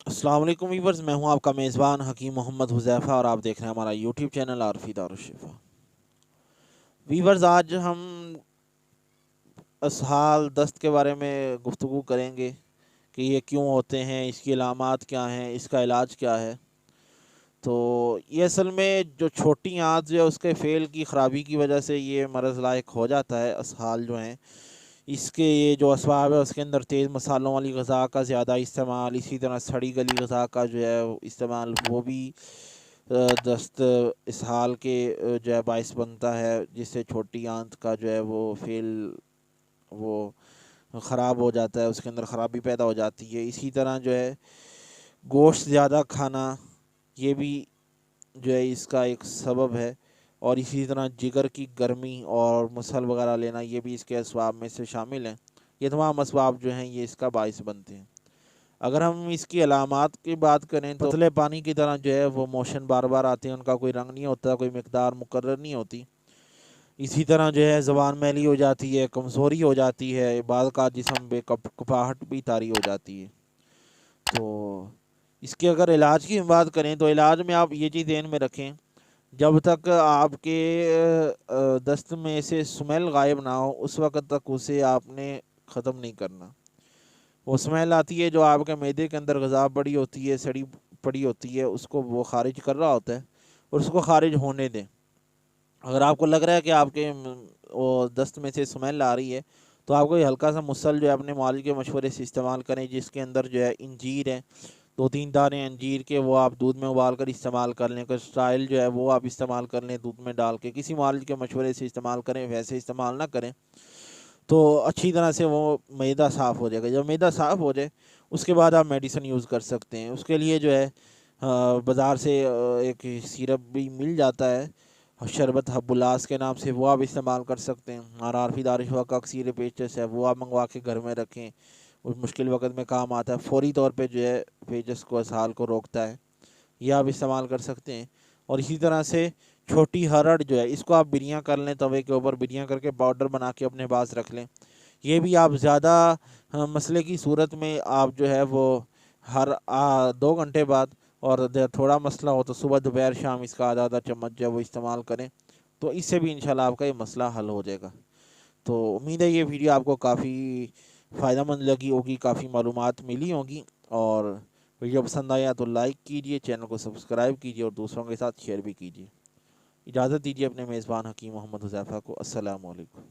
السلام علیکم ویورز، میں ہوں آپ کا میزبان حکیم محمد حذیفہ اور آپ دیکھ رہے ہیں ہمارا یوٹیوب چینل عارفی دارالشفا۔ ویورز، آج ہم اسہال دست کے بارے میں گفتگو کریں گے کہ یہ کیوں ہوتے ہیں، اس کی علامات کیا ہیں، اس کا علاج کیا ہے۔ تو یہ اصل میں جو چھوٹی آنت جو ہے اس کے فعل کی خرابی کی وجہ سے یہ مرض لاحق ہو جاتا ہے۔ اسہال جو ہیں اس کے یہ جو اسباب ہے اس کے اندر تیز مسالوں والی غذا کا زیادہ استعمال، اسی طرح سڑی گلی غذا کا جو ہے استعمال، وہ بھی دست اسہال کے جو ہے باعث بنتا ہے، جس سے چھوٹی آنت کا جو ہے وہ فعل وہ خراب ہو جاتا ہے، اس کے اندر خرابی پیدا ہو جاتی ہے۔ اسی طرح جو ہے گوشت زیادہ کھانا، یہ بھی جو ہے اس کا ایک سبب ہے، اور اسی طرح جگر کی گرمی اور مسل وغیرہ لینا، یہ بھی اس کے اسباب میں سے شامل ہیں۔ یہ تمام اسباب جو ہیں یہ اس کا باعث بنتے ہیں۔ اگر ہم اس کی علامات کی بات کریں تو پتلے پانی کی طرح جو ہے وہ موشن بار بار آتے ہیں، ان کا کوئی رنگ نہیں ہوتا، کوئی مقدار مقرر نہیں ہوتی۔ اسی طرح جو ہے زبان میلی ہو جاتی ہے، کمزوری ہو جاتی ہے، بعض کا جسم بے کپاہٹ بھی طاری ہو جاتی ہے۔ تو اس کے اگر علاج کی بات کریں تو علاج میں آپ یہ چیز ذہن میں رکھیں، جب تک آپ کے دست میں سے سمیل غائب نہ ہو اس وقت تک اسے آپ نے ختم نہیں کرنا۔ وہ سمیل آتی ہے جو آپ کے معدے کے اندر غذا پڑی ہوتی ہے، سڑی پڑی ہوتی ہے، اس کو وہ خارج کر رہا ہوتا ہے، اور اس کو خارج ہونے دیں۔ اگر آپ کو لگ رہا ہے کہ آپ کے وہ دست میں سے سمیل آ رہی ہے تو آپ کو یہ ہلکا سا مسل جو ہے اپنے معالج کے مشورے سے استعمال کریں، جس کے اندر جو ہے انجیر ہے، 2-3 دانے انجیر کے، وہ آپ دودھ میں ابال کر استعمال کر لیں۔ کوئی اسٹائل جو ہے وہ آپ استعمال کر لیں، دودھ میں ڈال کے، کسی معالج کے مشورے سے استعمال کریں، ویسے استعمال نہ کریں، تو اچھی طرح سے وہ معدہ صاف ہو جائے گا۔ جب معدہ صاف ہو جائے اس کے بعد آپ میڈیسن یوز کر سکتے ہیں۔ اس کے لیے جو ہے بازار سے ایک سیرپ بھی مل جاتا ہے، شربت حب الاس کے نام سے، وہ آپ استعمال کر سکتے ہیں۔ اور عارفی دارالشفا کا اکسیر پیچس ہے، وہ آپ منگوا کے گھر میں رکھیں، اس مشکل وقت میں کام آتا ہے، فوری طور پہ جو ہے پیچس کو، اسہال کو روکتا ہے، یہ آپ استعمال کر سکتے ہیں۔ اور اسی طرح سے چھوٹی ہرڑ جو ہے اس کو آپ بریاں کر لیں، توے کے اوپر بریاں کر کے پاؤڈر بنا کے اپنے پاس رکھ لیں۔ یہ بھی آپ زیادہ مسئلے کی صورت میں آپ جو ہے وہ ہر 2 گھنٹے بعد، اور تھوڑا مسئلہ ہو تو صبح دوپہر شام اس کا آدھا چمچ جو ہے وہ استعمال کریں، تو اس سے بھی انشاءاللہ آپ کا یہ مسئلہ حل ہو جائے گا۔ تو امید ہے یہ ویڈیو آپ کو کافی فائدہ مند لگی ہوگی، کافی معلومات ملی ہوں گی، اور ویڈیو پسند آیا تو لائک کیجئے، چینل کو سبسکرائب کیجئے اور دوسروں کے ساتھ شیئر بھی کیجئے۔ اجازت دیجیے اپنے میزبان حکیم محمد حذیفہ کو۔ السلام علیکم۔